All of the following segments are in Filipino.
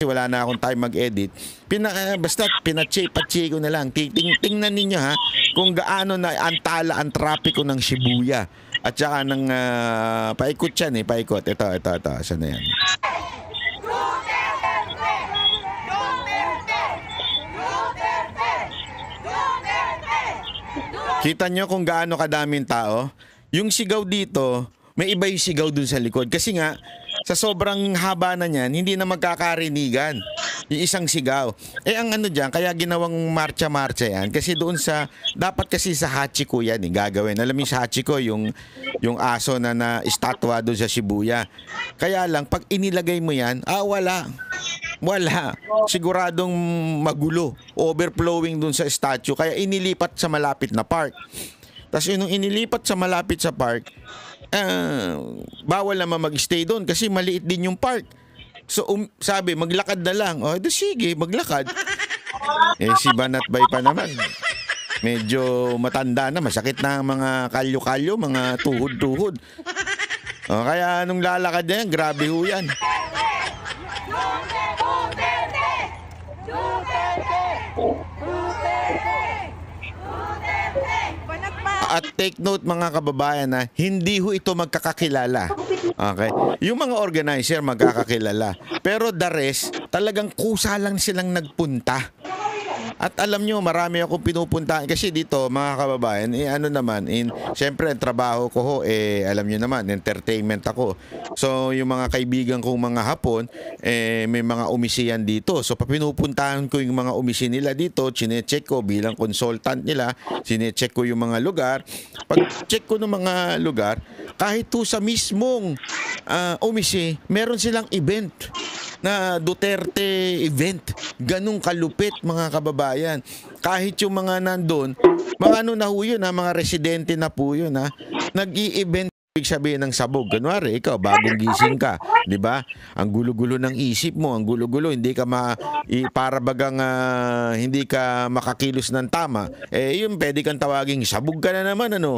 wala na akong time mag-edit. Basta patsi ko na lang. Tingnan ninyo ha kung gaano na antala ang trapiko ng Shibuya. At saka ng paikot yan paikot. Ito. Saan na yan? Kita nyo kung gaano kadaming tao? Yung sigaw dito, may iba yung sigaw dun sa likod. Kasi nga, sa sobrang haba na niyan, hindi na magkakarinigan yung isang sigaw. Ang ano dyan, kaya ginawang marcha-marcha yan. Kasi doon dapat kasi sa Hachiko yan gagawin. Alam mo sa Hachiko, yung aso na estatwa doon sa Shibuya. Kaya lang, pag inilagay mo yan, wala. Siguradong magulo. Overflowing doon sa statue. Kaya inilipat sa malapit na park. Tapos yung inilipat sa malapit sa park, bawal naman mag-stay doon kasi maliit din yung park. So sabi, maglakad na lang. Sige, maglakad. Si Banatbay pa naman. Medyo matanda na, masakit na ang mga kalyo-kalyo, mga tuhod-tuhod. Kaya nung lalakad na yan, grabe ho yan. At take note mga kababayan na hindi ho ito magkakakilala. Okay? Yung mga organizer magkakakilala. Pero the rest, talagang kusa lang silang nagpunta. At alam nyo, marami akong pinupuntahan. Kasi dito, mga kababayan, siyempre, ang trabaho ko ho, alam nyo naman, entertainment ako. So, yung mga kaibigan kong mga Hapon, may mga umisiyan dito. So, pinupuntahan ko yung mga umisi nila dito, chinecheck ko bilang consultant nila, chinecheck ko yung mga lugar. Pag check ko ng mga lugar, kahit to sa mismong umisi, meron silang event na Duterte event. Ganong kalupit mga kababayan. Kahit yung mga nandun, mga na ho yun mga residente na po yun nag-i-event. Ibig sabihin ng sabog. Kunwari, ikaw, bagong gising ka. Diba? Ang gulo-gulo ng isip mo, ang gulo-gulo, hindi ka para bagang hindi ka makakilos ng tama. Yun, pwede kang tawaging sabog ka na naman, o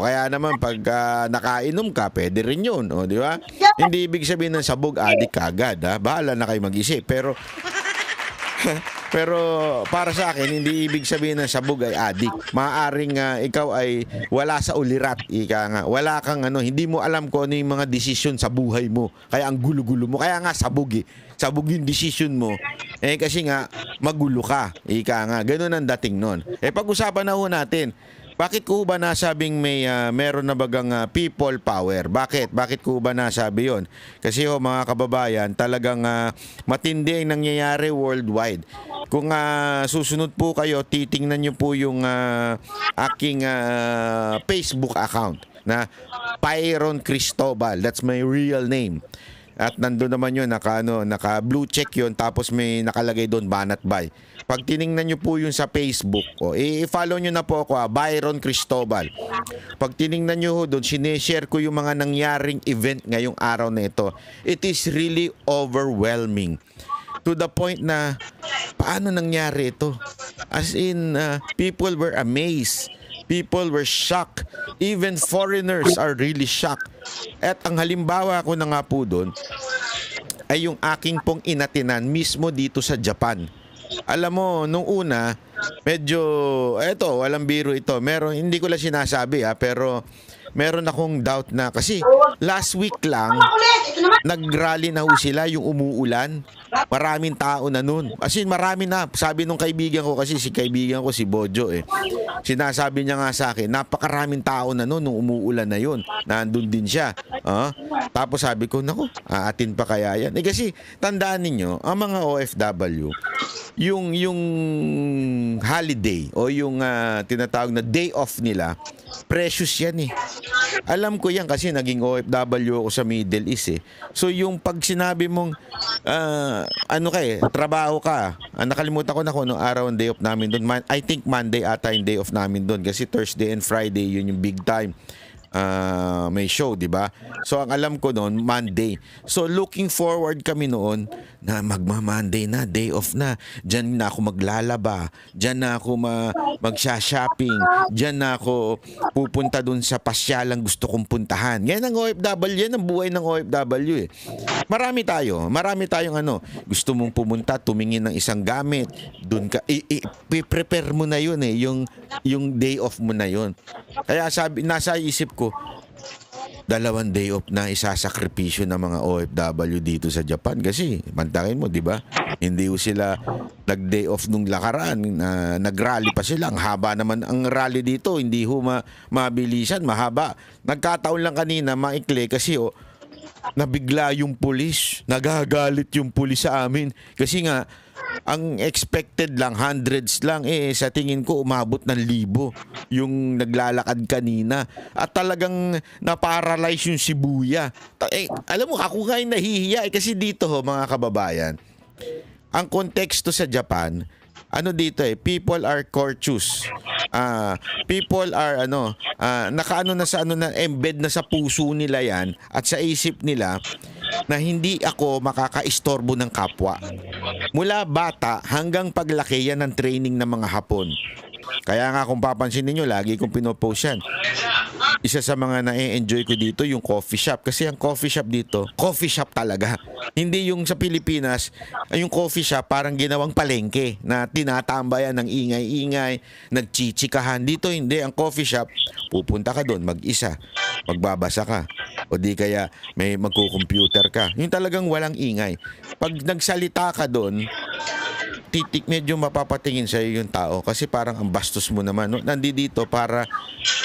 kaya naman, pag nakainom ka, pwede rin yun. Diba? Hindi ibig sabihin ng sabog, adik ka agad. Bahala na kayo mag-isip. Pero para sa akin, hindi ibig sabihin ng sabog ay adik. Maaaring ikaw ay wala sa ulirat. Wala kang hindi mo alam kung ano yung mga desisyon sa buhay mo. Kaya ang gulo-gulo mo. Kaya nga sabog Sabog yung decision mo. Kasi nga, magulo ka. Ganun ang dating nun. Pag-usapan na ho natin. Bakit ko ba nasabing meron na bagang people power? Bakit ko ba nasabi yon? Kasi mga kababayan, talagang matindi ang nangyayari worldwide. Kung susunod po kayo, titingnan nyo po yung aking Facebook account na Pyron Cristobal. That's my real name. At nandun naman yun, naka blue check yun, tapos may nakalagay doon, Banatbay. Pag tiningnan nyo po yun sa Facebook, i-follow nyo na po ako, Byron Cristobal. Pag tiningnan nyo doon, sineshare ko yung mga nangyaring event ngayong araw na ito. It is really overwhelming. To the point na, paano nangyari ito? As in, people were amazed. People were shocked. Even foreigners are really shocked. At ang halimbawa ko na nga po doon ay yung aking pong inatinan mismo dito sa Japan. Alam mo, nung una, medyo, walang biro ito. Hindi ko lang sinasabi pero meron akong doubt na kasi last week lang nag-rally na ho sila yung umuulan. Maraming tao na nun. As in, marami na. Sabi nung kaibigan ko kasi, si kaibigan ko si Bojo sinasabi niya nga sa akin, napakaraming tao na nun nung umuulan na yun. Nandun din siya. Tapos sabi ko, naku, aatin pa kaya yan? Kasi tandaan ninyo, ang mga OFW, yung holiday o yung tinatawag na day off nila, precious yan Alam ko yan kasi naging OFW ako sa Middle East So yung pag sinabi mong trabaho ka, nakalimutan ko na kung anong araw ang day off namin doon. I think Monday ata yung day off namin doon kasi Thursday and Friday yun yung big time. may show, di ba? So ang alam ko noon, Monday. So looking forward kami noon na magma-Monday na, day off na. Diyan na ako maglalaba, diyan na ako magsha-shopping, diyan na ako pupunta dun sa pasyalang gusto kong puntahan. Yan ang OFW, yan ang buhay ng OFW eh. Marami tayong gusto mong pumunta, tumingin ng isang gamit, dun ka i-prepare mo na yun eh, yung day off mo na yun. Kaya nasa isip ko, 2 day off na isasakripisyo ng mga OFW dito sa Japan kasi mantakin mo, di ba? Hindi sila nag-day off nung lakaran, nag-rally pa sila. Ang haba naman ang rally dito, hindi mabilisan, mahaba. Nagkataon lang kanina, maikli kasi nabigla yung pulis. Nagagalit yung pulis sa amin kasi nga ang expected lang, hundreds lang, sa tingin ko umabot ng 1,000 yung naglalakad kanina. At talagang naparalyze yung Shibuya. Alam mo, ako nga yung nahihiya kasi dito mga kababayan, ang konteksto sa Japan, dito people are courteous. People are embed na sa puso nila yan at sa isip nila na hindi ako makakaistorbo ng kapwa. Mula bata hanggang paglaki yan ng training ng mga Hapon. Kaya nga kung papansin niyo, lagi kong pinopost yan. Isa sa mga na-enjoy ko dito yung coffee shop. Kasi ang coffee shop dito, coffee shop talaga. Hindi yung sa Pilipinas, yung coffee shop parang ginawang palengke na tinatambayan ng ingay-ingay, nagchichikahan. Dito hindi, ang coffee shop, pupunta ka doon mag-isa, magbabasa ka. O di kaya may magko-computer ka. Yung talagang walang ingay. Pag nagsalita ka doon, medyo mapapatingin sa iyo yung tao kasi parang ang bastos mo naman. Nandito para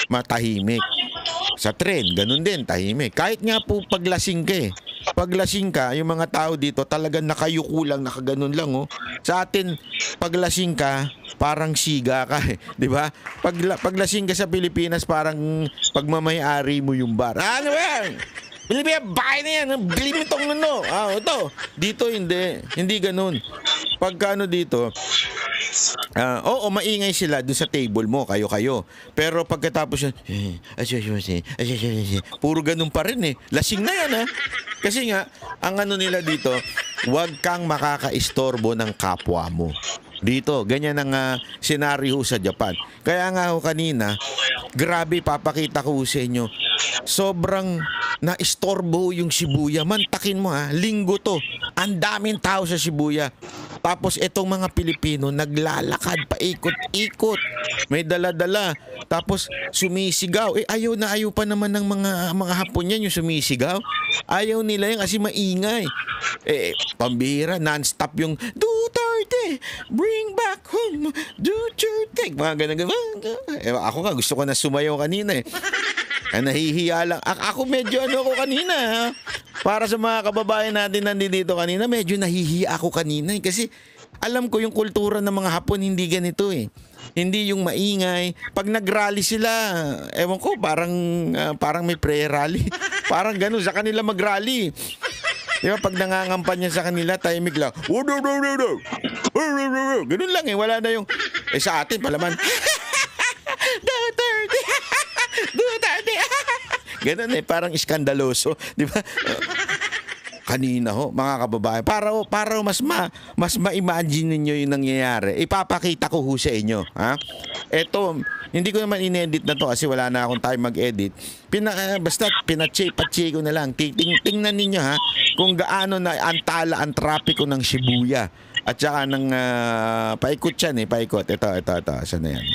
matahimik. Sa tren, ganun din, tahimik. Kahit nga po paglasing ka Paglasing ka, yung mga tao dito talagang nakayuko lang, nakaganon lang. Sa atin, paglasing ka, parang siga ka di ba? Paglasing ka sa Pilipinas, parang pagmamayari mo yung bar. Ano yan? Pilipinas, bahay na yan. Bili mo itong ito. Dito hindi ganun. Pagka dito, maingay sila dun sa table mo, kayo. Pero pagkatapos yun, puro ganun pa rin lasing na yan Kasi nga, ang nila dito, huwag kang makakaistorbo ng kapwa mo. Dito, ganyan ang senaryo sa Japan. Kaya nga kanina, grabe, papakita ko sa inyo, sobrang naistorbo yung Shibuya. Mantakin mo linggo to. Ang daming tao sa Shibuya. Tapos itong mga Pilipino naglalakad paikot-ikot. May dala-dala. Tapos sumisigaw. Ayaw pa naman ng mga Hapon yan yung sumisigaw. Ayaw nila yan kasi maingay. Pambihira, non-stop yung Duterte, bring back home Duterte. Mga ganun. Ako nga gusto ko na sumayaw kanina nahihiya lang. Ako medyo ako kanina Para sa mga kababayan natin nandito kanina, medyo nahihiya ako kanina kasi alam ko yung kultura ng mga Hapon hindi ganito Hindi yung maingay. Pag nag-rally sila, ewan ko, parang may prayer rally. Parang ganun sa kanila mag-rally. Di ba? Pag nangangampanya sa kanila, tahimik lang. Ganun lang wala na yung sa atin palaman. Duterte. Ganun parang iskandaloso, di ba? Kanina mga kababayan, para mas ma-imagine niyo yung nangyayari. Ipapakita ko sa inyo, Ito, hindi ko naman inedit na to kasi wala na akong time mag-edit. Basta pinatche ko na lang. Tingnan ninyo kung gaano na antala ang trapiko ng Shibuya. At saka ng paikot yan paikot. Ito. Saan na yan?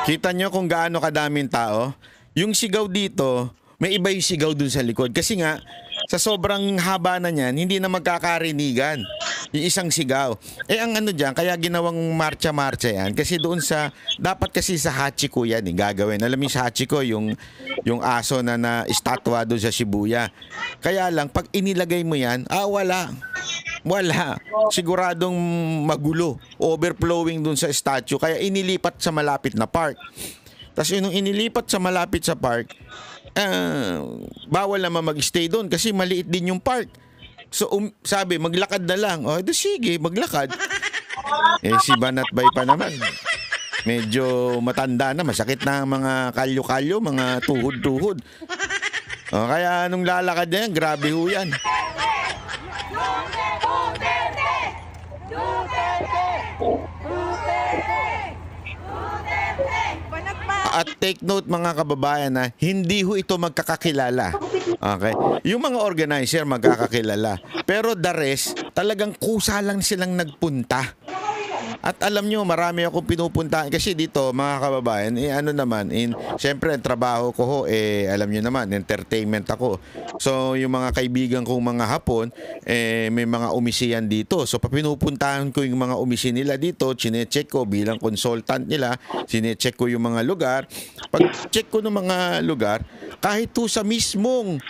Kita nyo kung gaano kadaming tao? Yung sigaw dito, may iba yung sigaw dun sa likod. Kasi nga, sa sobrang haba na niyan, hindi na magkakarinigan yung isang sigaw. Ang dyan, kaya ginawang marcha-marcha yan. Kasi doon dapat kasi sa Hachiko yan gagawin. Alam mo sa Hachiko, yung aso na estatwa doon sa Shibuya. Kaya lang, pag inilagay mo yan, wala. Siguradong magulo. Overflowing dun sa statue. Kaya inilipat sa malapit na park. Tapos yung inilipat sa malapit sa park, bawal naman mag-stay doon kasi maliit din yung park. So sabi, maglakad na lang. O, edi sige, maglakad. Eh si Banat Bay pa naman. Medyo matanda na, masakit na ang mga kalyo-kalyo, mga tuhod-tuhod. O, kaya nung lalakad na yan, grabe ho yan. At take note mga kababayan na hindi ho ito magkakakilala. Okay? Yung mga organizer magkakakilala. Pero the rest, talagang kusa lang silang nagpunta. At alam nyo, marami akong pinupuntahan. Kasi dito, mga kababayan, ano naman, siyempre, trabaho ko ho, alam nyo naman, entertainment ako. So, yung mga kaibigan kong mga Hapon, may mga umisiyan dito. So, pinupuntahan ko yung mga umisi nila dito, chinecheck ko bilang consultant nila, chinecheck ko yung mga lugar. Pag check ko ng mga lugar, kahit to sa mismong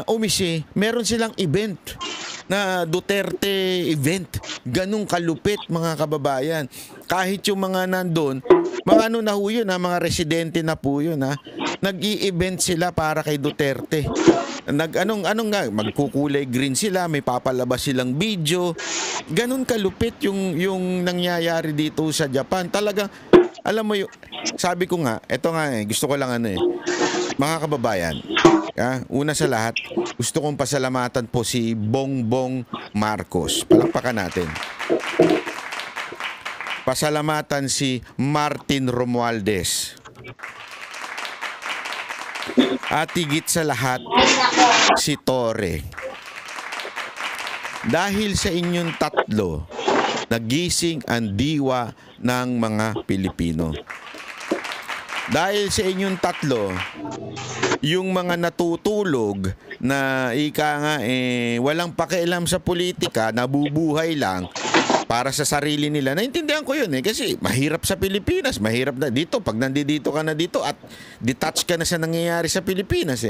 umisi, meron silang event na Duterte event. Ganong kalupit mga kababayan. Kahit yung mga nandun, mga ano na ho yun, mga residente na po yun. Nag-i-event sila para kay Duterte. Anong nga, magkukulay green sila, may papalabas silang video. Ganon kalupit yung nangyayari dito sa Japan. Talagang, alam mo yung, sabi ko nga, eto nga gusto ko lang mga kababayan, una sa lahat, gusto kong pasalamatan po si Bongbong Marcos. Palakpakan natin. Pasalamatan si Martin Romualdez. At higit sa lahat, si Torre. Dahil sa inyong tatlo, nagising ang diwa ng mga Pilipino. Dahil sa inyong tatlo, yung mga natutulog na walang pakialam sa politika, nabubuhay lang para sa sarili nila. Naintindihan ko yun kasi mahirap sa Pilipinas, mahirap na dito. Pag nandito ka na dito at detached ka na sa nangyayari sa Pilipinas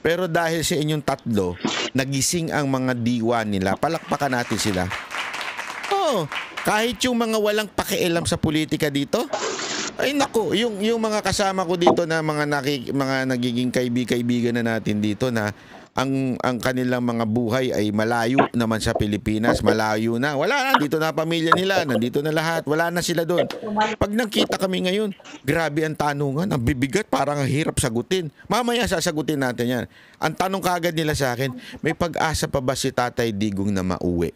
Pero dahil sa inyong tatlo, nagising ang mga diwa nila. Palakpakan natin sila. Oh, kahit yung mga walang pakialam sa politika dito, ay nako, yung mga kasama ko dito na mga nagiging kaibigan na natin dito na ang kanilang mga buhay ay malayo naman sa Pilipinas, malayo na. Wala na, dito na pamilya nila, nandito na lahat, wala na sila doon. Pag nagkita kami ngayon, grabe ang tanungan, ang bibigat, parang hirap sagutin. Mamaya sasagutin natin yan. Ang tanong kaagad nila sa akin, may pag-asa pa ba si Tatay Digong na mauwi?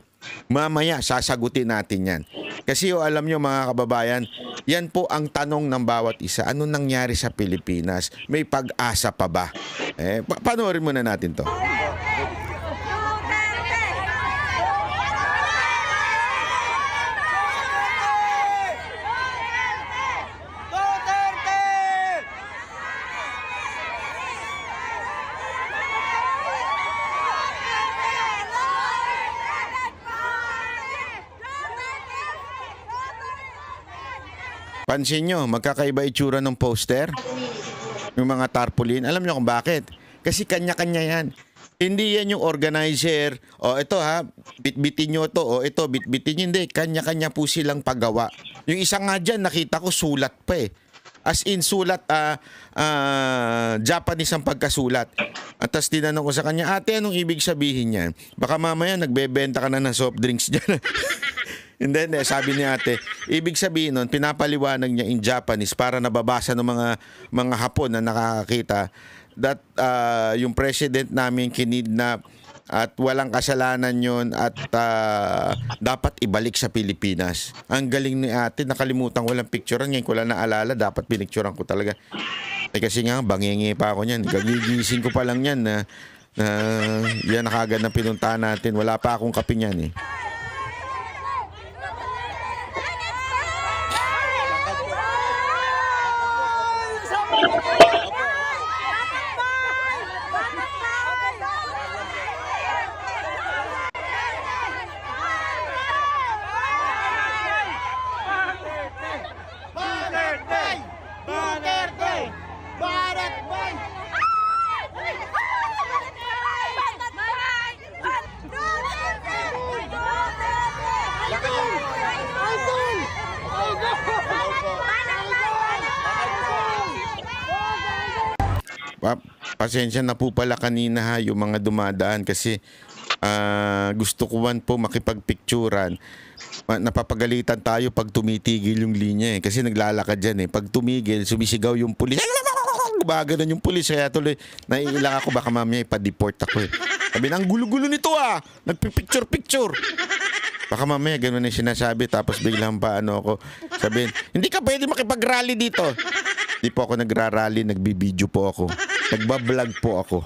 Mamaya sasagutin natin yan. Kasi alam nyo mga kababayan, yan po ang tanong ng bawat isa. Ano nangyari sa Pilipinas? May pag-asa pa ba? Panoorin muna natin to. Pansin nyo, magkakaiba itsura ng poster. Yung mga tarpaulin. Alam nyo kung bakit? Kasi kanya-kanya yan. Hindi yan yung organizer. O ito bitbitin nyo to. O ito, bitbitin nyo. Hindi, kanya-kanya po silang paggawa. Yung isa nga dyan, nakita ko sulat pa As in sulat, Japanese ang pagkasulat. At tas tinanong ko sa kanya, ate, anong ibig sabihin yan? Baka mamaya nagbebenta ka na ng soft drinks dyan. And then, sabi ni ate, ibig sabihin nun, pinapaliwanag niya in Japanese para nababasa ng mga Hapon na nakakakita that yung president namin kinidnap at walang kasalanan yon at dapat ibalik sa Pilipinas. Ang galing ni ate, nakalimutan ko lang picturean, ngayon ko lang naalala, dapat pinicturean ko talaga. Kasi nga, bangingi pa ako niyan. Gagigising ko pa lang yan na yan nakagad na pinuntahan natin. Wala pa akong kape niyan Pasensya na po pala kanina yung mga dumadaan kasi gusto ko man po makipagpicturan. Napapagalitan tayo pag tumitigil yung linya kasi naglalakad dyan Pag tumigil, sumisigaw yung pulis. Gumaganon yung pulis. Kaya tuloy, naiilang ako. Baka mamaya ipa-deport ako Sabi na, ang gulo-gulo nito Nagpipicture-picture. Baka mamaya ganun yung sinasabi. Tapos biglang pa ako. Sabihin, hindi ka pwede makipag-rally dito. Hindi po ako nagra-rally. Nagbibideo po ako. Nagbablog po ako.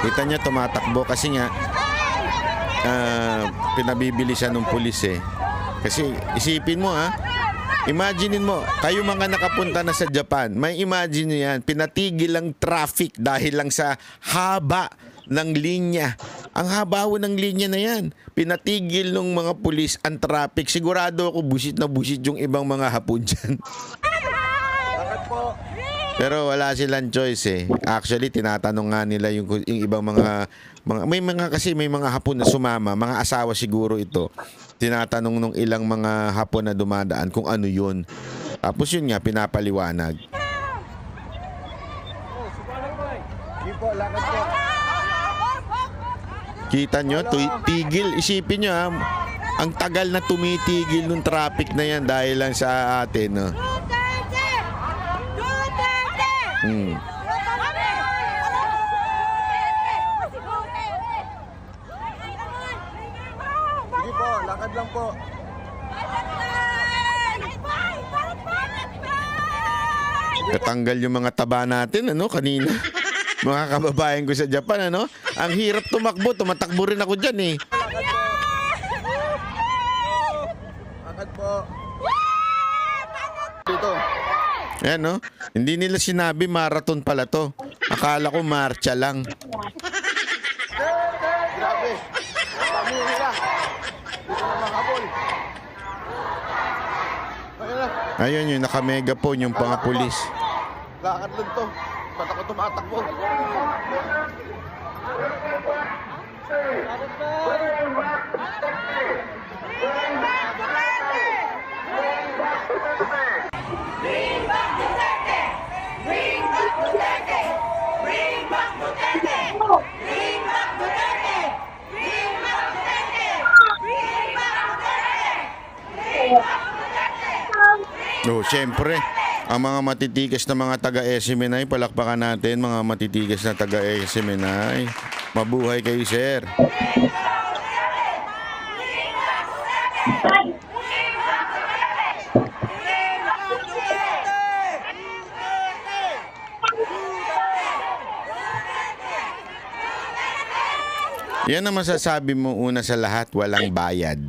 Kita niya tumatakbo kasi nga pinabibili siya ng pulis Kasi isipin mo imaginein mo, kayo mga nakapunta na sa Japan, may imagine nyo yan, pinatigil ang traffic dahil lang sa haba ng linya. Ang haba ng linya na yan. Pinatigil ng mga pulis ang traffic. Sigurado ako busit na busit yung ibang mga Hapon dyan. Pero wala silang choice Actually, tinatanong nga nila yung ibang mga may mga Hapon na sumama, mga asawa siguro ito. Tinatanong nung ilang mga Hapon na dumadaan kung ano yun. Tapos yun nga, pinapaliwanag. Kita nyo, tigil. Isipin nyo ang tagal na tumitigil nung traffic na yan dahil lang sa atin. Sige po, lakad lang po. Katanggal yung mga taba natin, kanina. Mga kababayan ko sa Japan, Ang hirap tumakbo, tumatakbo rin ako dyan, Lakad po. Dito. Ayan, Hindi nila sinabi marathon pala to. Akala ko marcha lang. Grabe. Pamihira. Dito na makabol. Ayun yung naka-megaphone yung mga pulis. Lakad lang to. Ba't ako tumatakbo? Bring back Duterte! Bring back Duterte! Bring back Duterte! Bring back Duterte! Bring back Duterte! Bring back Duterte! Bring back Duterte! Siyempre, ang mga matitigas na mga taga-SMNI, palakpakan natin mga matitigas na taga-SMNI. Mabuhay kayo, sir. Yan ang masasabi mo una sa lahat, walang bayad.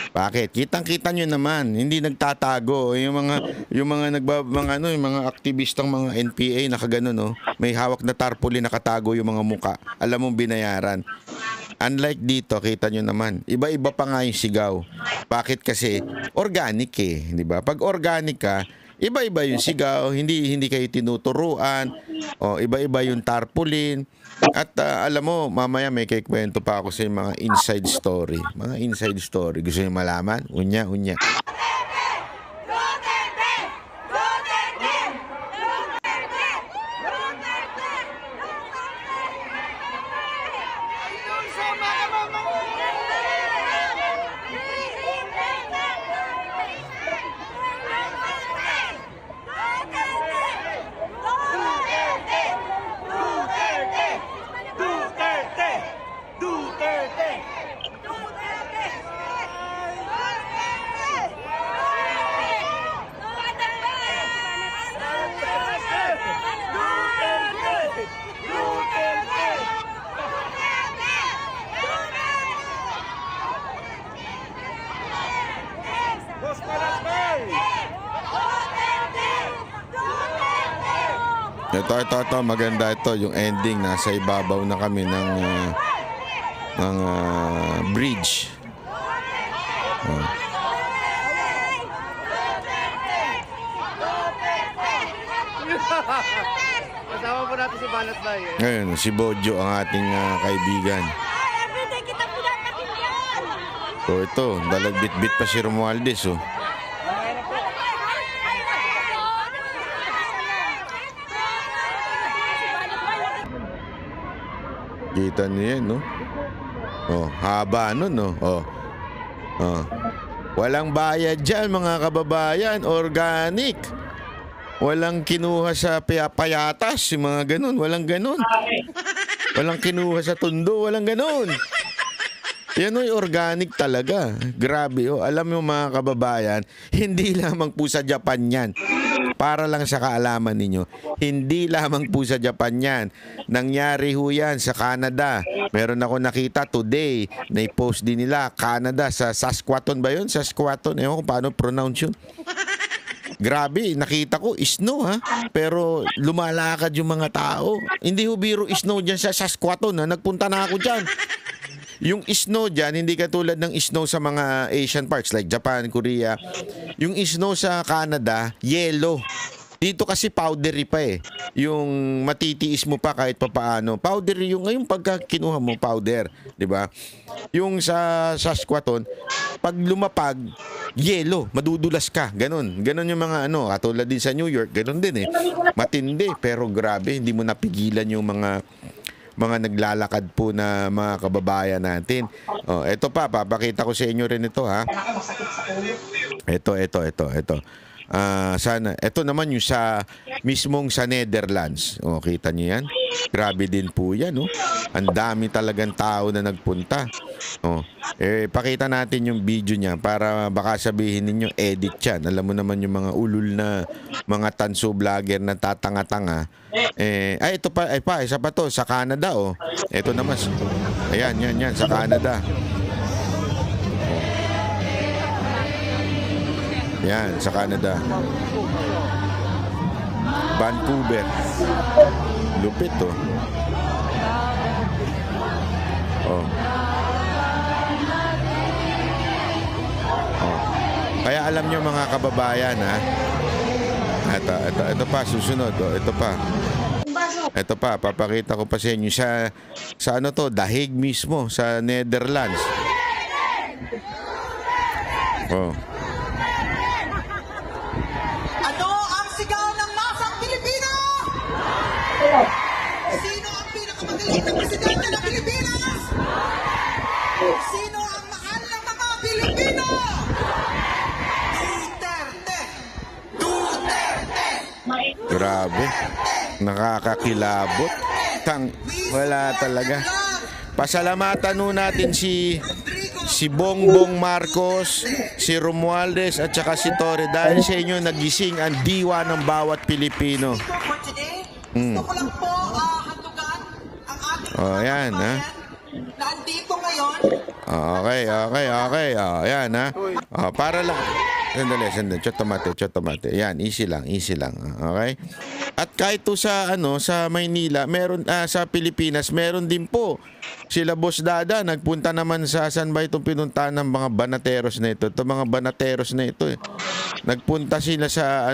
Bakit? Kitang-kita nyo naman, hindi nagtatago. Yung mga aktivistang mga NPA nakagano, may hawak na tarpaulin nakatago yung mga muka. Alam mong binayaran. Unlike dito, kita nyo naman, iba-iba pa nga yung sigaw. Bakit? Kasi organic di ba? Pag organic ka, iba-iba yung sigaw, hindi kayo tinuturuan, iba-iba yung tarpaulin. At alam mo, mamaya may kikwento pa ako sa mga inside story. Mga inside story. Gusto niyo malaman? Unya. Ito, maganda ito. Yung ending, nasa ibabaw na kami ng bridge. Kasama po natin si Banat Bay. Ngayon, si Bojo ang ating kaibigan. So ito, dalagbit-bit pa si Romualdez. Kita niyo yan, no? Oh, haba nun, no? Oh. Oh. Walang bayad dyan, mga kababayan. Organic. Walang kinuha sa payatas, yung mga ganun. Walang ganun. Walang kinuha sa tundo, walang ganun. Yan o'y organic talaga. Grabe, oh. Alam mo mga kababayan, hindi lamang po sa Japan yan. Para lang sa kaalaman ninyo, hindi lamang po sa Japan yan. Nangyari ho yan sa Canada. Meron ako nakita today, na-post din nila, Canada, sa Saskatoon ba yun? Saskatoon, ewan ko paano pronounce yun. Grabe, nakita ko, snow ha. Pero lumalakad yung mga tao. Hindi ho biro snow dyan sa Saskatoon ha. Nagpunta na ako dyan. Yung snow dyan, hindi katulad ng snow sa mga Asian parts like Japan, Korea. Yung snow sa Canada, yellow. Dito kasi powdery pa eh. Yung matitiis mo pa kahit papaano. Powdery yung ngayong pagka kinuha mo powder, 'di ba? Yung sa Saskatoon, pag lumapag, yellow, madudulas ka, ganun. Ganun yung mga katulad din sa New York, ganun din eh. Matindi pero grabe, hindi mo napigilan yung mga naglalakad po na mga kababayan natin. Oh, ito papakita ko sa inyo rin ito ha. Ito. Sana ito naman yung sa mismong sa Netherlands. Oh, kita niyo yan? Grabe din po yan, oh. Ang dami talagang tao na nagpunta. Oh, pakita natin yung video niya para baka sabihin ninyo edit yan. Alam mo naman yung mga ulul na mga tanso vlogger na tatanga-tanga. Ito pa, isa pa to sa Canada, oh. Ito naman. Ayan, yan sa Canada. Yan, sa Canada. Vancouver. Lupit, oh. Oh. Oh. Kaya alam nyo mga kababayan, ha? Ito pa, susunod, oh. Ito pa, papakita ko pa sa inyo sa ano to, Dahig mismo, sa Netherlands. Oh. Sino ang pinakamagaling na presidente ng Pilipinas? Sino ang mahal ng mga Pilipino? Duterte! Grabe. Nakakakilabot. Wala talaga. Pasalamatan nun natin si Bongbong Marcos, si Romualdez at saka si Torre dahil sa inyo nagising ang diwa ng bawat Pilipino. Gusto ko lang po handugan ang ating yan ha. Nandito ngayon. Okay. Yan ha. Para lang. Sandali. Chotomate. Yan, easy lang. Okay? At kahit to sa sa Maynila, meron sa Pilipinas, meron din po. Sila Boss Dada nagpunta naman sa saan ba itong pinuntahan ng mga banateros na ito. Ito mga banateros na ito eh. Nagpunta sila sa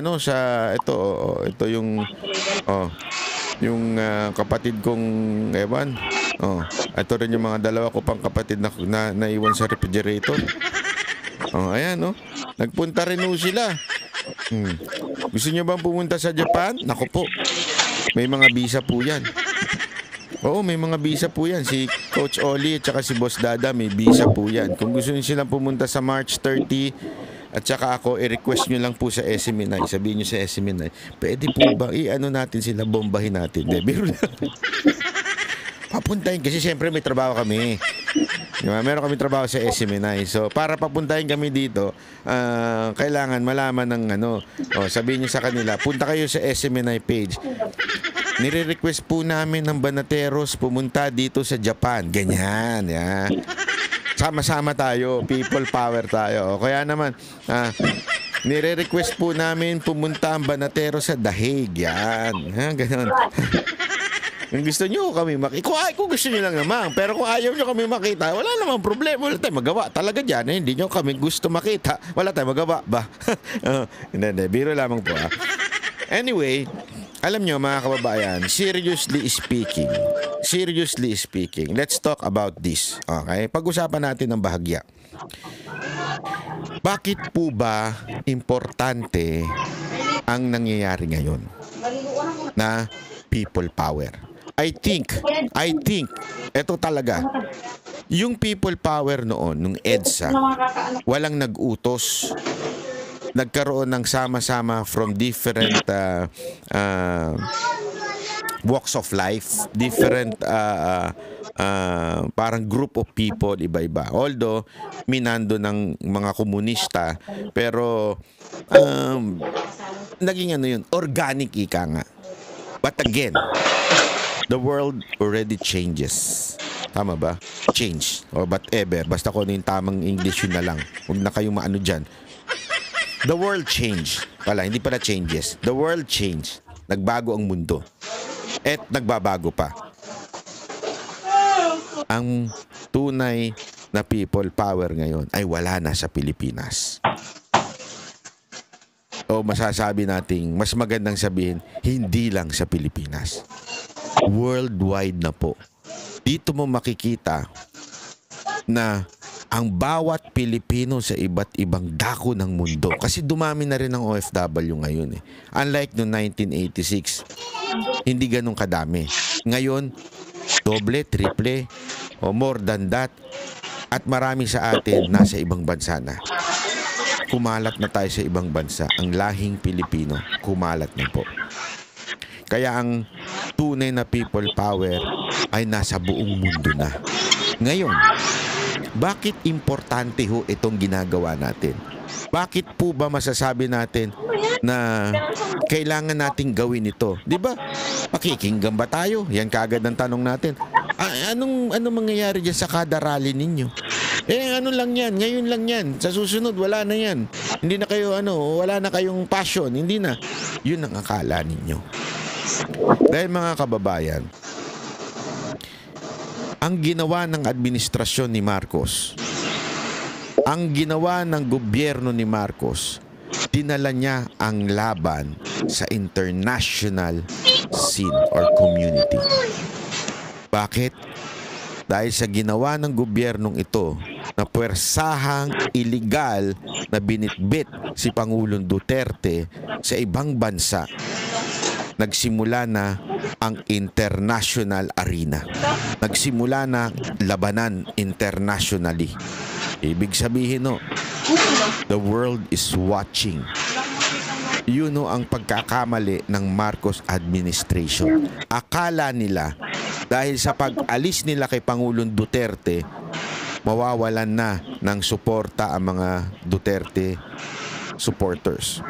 ito yung yung kapatid kong Ewan. Ito rin yung mga dalawa ko pang kapatid na naiwan sa refrigerator. Ayan, nagpunta rin sila. Gusto niyo bang pumunta sa Japan? Naku po. May mga visa po yan. Oo, may mga visa po yan. Si Coach Oli at saka si Boss Dada may visa po yan. Kung gusto niyo silang pumunta sa March 30 at saka ako, i-request nyo lang po sa SMNI. Sabihin nyo sa SMNI, pwede po ba, natin sila, bombahin natin. Biro lang. Papuntahin, kasi siyempre may trabaho kami. Diba? Meron kami trabaho sa SMNI. So, para papuntahin kami dito, kailangan malaman ng sabihin nyo sa kanila, punta kayo sa SMNI page. Nire-request po namin ng Banateros pumunta dito sa Japan. Ganyan, yan. Sama-sama tayo, people power tayo. Kaya naman, nire-request po namin pumunta ang Banatero sa Dahig. Yan. Ganon. Kung gusto nyo kami makita, kung gusto nyo lang naman. Pero kung ayaw nyo kami makita, wala namang problema. Wala tayong magawa. Talaga dyan, hindi nyo kami gusto makita. Wala tayong magawa ba? Hindi. Biro lamang po. Anyway, alam nyo mga kababayan, seriously speaking, let's talk about this. Okay? Pag-usapan natin ng bahagya. Bakit po ba importante ang nangyayari ngayon na people power? I think, eto talaga, yung people power noon, nung EDSA, walang nag-utos. Nagkaroon ng sama-sama from different walks of life, different parang group of people, iba-iba. Although, minando ng mga komunista, pero naging ano yun, organic ika nga. But again, the world already changes. Tama ba? Change. Or whatever. Basta kung ano yung tamang English yun na lang. Huwag na kayong maano dyan. The world changed. Hindi pala changes. The world changed. Nagbago ang mundo. At nagbabago pa. Ang tunay na people power ngayon ay wala na sa Pilipinas. O masasabi nating mas magandang sabihin, hindi lang sa Pilipinas. Worldwide na po. Dito mo makikita na ang bawat Pilipino sa iba't ibang dako ng mundo. Kasi dumami na rin ang OFW ngayon eh. Unlike noong 1986, hindi ganun kadami. Ngayon, doble, triple, o more than that. At marami sa atin nasa ibang bansa na. Kumalat na tayo sa ibang bansa. Ang lahing Pilipino, kumalat na po. Kaya ang tunay na people power ay nasa buong mundo na. Ngayon, bakit importante ho itong ginagawa natin? Bakit po ba masasabi natin na kailangan nating gawin ito? 'Di ba? Pakikinggan ba tayo? Yan kagad ang tanong natin. Anong mangyayari diyan sa kada rally ninyo? Ano lang yan, ngayon lang yan. Sa susunod, wala na yan. Hindi na kayo, wala na kayong passion. Hindi na. Yun ang akala ninyo. Dahil mga kababayan, ang ginawa ng administrasyon ni Marcos, ang ginawa ng gobyerno ni Marcos, dinala niya ang laban sa international scene or community. Bakit? Dahil sa ginawa ng gobyernong ito na puwersahang iligal na binitbit si Pangulong Duterte sa ibang bansa, nagsimula na ang international arena. Nagsimula na labanan internationally. Ibig sabihin, the world is watching. Yun ang pagkakamali ng Marcos administration. Akala nila dahil sa pag-alis nila kay Pangulong Duterte, mawawalan na ng suporta ang mga Duterte supporters.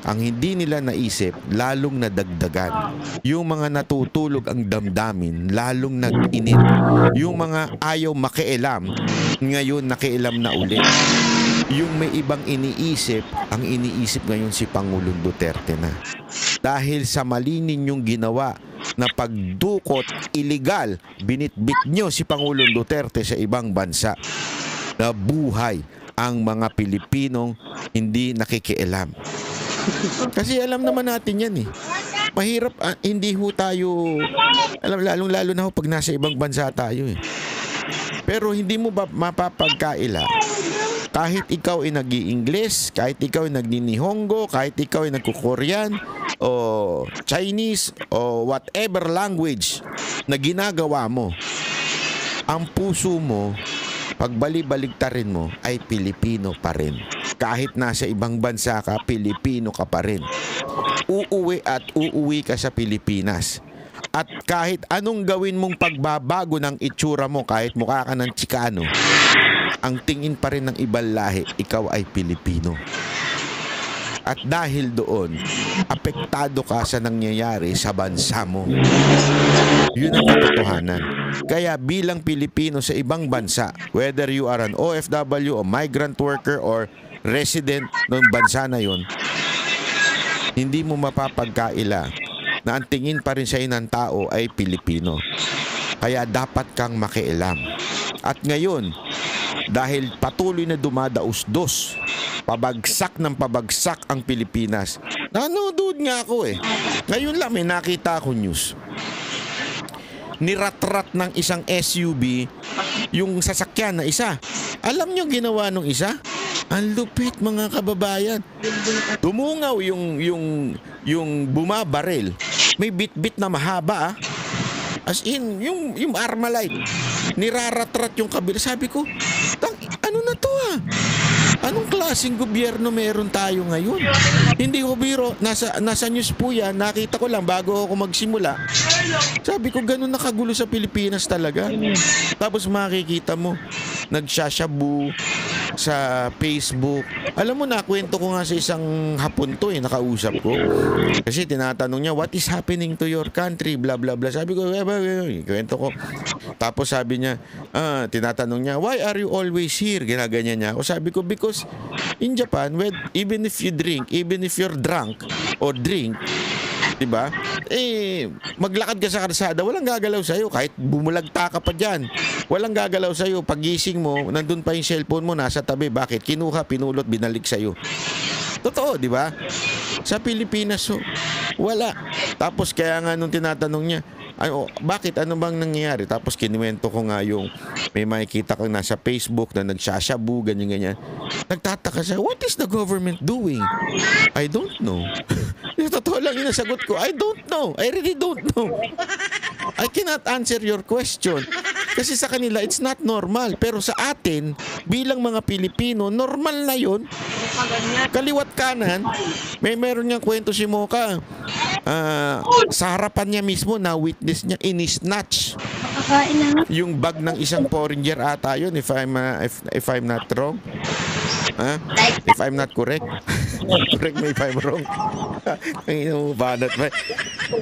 Ang hindi nila naisip, lalong nadagdagan. Yung mga natutulog ang damdamin, lalong nag-init. Yung mga ayaw makialam, ngayon nakialam na ulit. Yung may ibang iniisip, ang iniisip ngayon si Pangulong Duterte na. Dahil sa mali ninyong ginawa na pagdukot, illegal, binitbit nyo si Pangulong Duterte sa ibang bansa. Nabuhay ang mga Pilipinong hindi nakikialam. Kasi alam naman natin yan eh. Mahirap, hindi ho tayo, lalong-lalo na ho pag nasa ibang bansa tayo eh. Pero hindi mo ba mapapagkaila? Kahit ikaw ay nag-i-Ingles, kahit ikaw ay nagninihongo, kahit ikaw ay nagkukorean, o Chinese, o whatever language na ginagawa mo, ang puso mo, pagbali-baligtarin mo, ay Pilipino pa rin. Kahit nasa ibang bansa ka, Pilipino ka pa rin. Uuwi at uuwi ka sa Pilipinas. At kahit anong gawin mong pagbabago ng itsura mo, kahit mukha ka ng Chicano, ang tingin pa rin ng ibang lahi, ikaw ay Pilipino. At dahil doon, apektado ka sa nangyayari sa bansa mo. Yun ang katotohanan. Kaya bilang Pilipino sa ibang bansa, whether you are an OFW o migrant worker or resident ng bansa na yun, hindi mo mapapagkaila na ang tingin pa rin sa ng tao ay Pilipino. Kaya dapat kang makialam. At ngayon, dahil patuloy na dumadausdos, pabagsak ng pabagsak ang Pilipinas. Nanonood nga ako eh. Ngayon lang may nakita akong news. Niratrat ng isang SUV yung sasakyan na isa. Alam niyo ginawa nung isa? Ang lupit mga kababayan. Tumungaw yung bumabaril. May bit-bit na mahaba ah. As in, yung Armalite, niraratrat yung kabila. Sabi ko, ano na to ah? Anong klaseng gobyerno meron tayo ngayon? Hindi ko biro, nasa news po yan, nakita ko lang bago ako magsimula. Sabi ko, ganun nakagulo sa Pilipinas talaga. Tapos makikita mo, nagsashabu sa Facebook. Alam mo, nakwento ko nga sa isang Hapon to nakausap ko. Kasi tinatanong niya, what is happening to your country? Blah, blah, blah. Sabi ko, kwento ko. Tapos sabi niya, tinatanong niya, why are you always here? Ginaganyan niya. O sabi ko, because in Japan, even if you drink, even if you're drunk or drink, diba? Maglakad ka sa karsada, walang gagalaw sa'yo. Kahit bumulagta ka pa dyan, walang gagalaw sa'yo. Pagising mo, nandun pa yung cellphone mo, nasa tabi. Bakit? Kinuha, pinulot, binalik sa'yo. Totoo, di ba? Sa Pilipinas, wala. Tapos kaya nga nung tinatanong niya, bakit? Ano bang nangyayari? Tapos kinuwento ko nga yung may makikita kang nasa Facebook na nagsashabu, ganyan-ganyan. Nagtataka siya, what is the government doing? I don't know. Totoo lang yung nasagot ko, I don't know. I really don't know. I cannot answer your question. Kasi sa kanila, it's not normal. Pero sa atin, bilang mga Pilipino, normal na yun. Kaliwat kanan, meron niyang kwento si Mocha. Sa harapan niya mismo, na-witness niya, inisnatch yung bag ng isang foreigner ata yun, if I'm not wrong. If I'm not correct. Correct me if I'm wrong. Banat ba?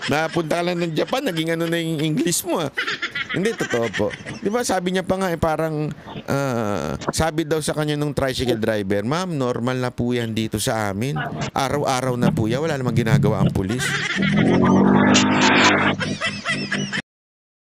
Napunta ka lang ng Japan, naging ano na yung English mo. Hindi, totoo po. Di ba sabi niya pa nga, parang sabi daw sa kanya nung tricycle driver, ma'am, normal na po yan dito sa amin. Araw-araw na po yan. Wala namang ginagawa ang pulis.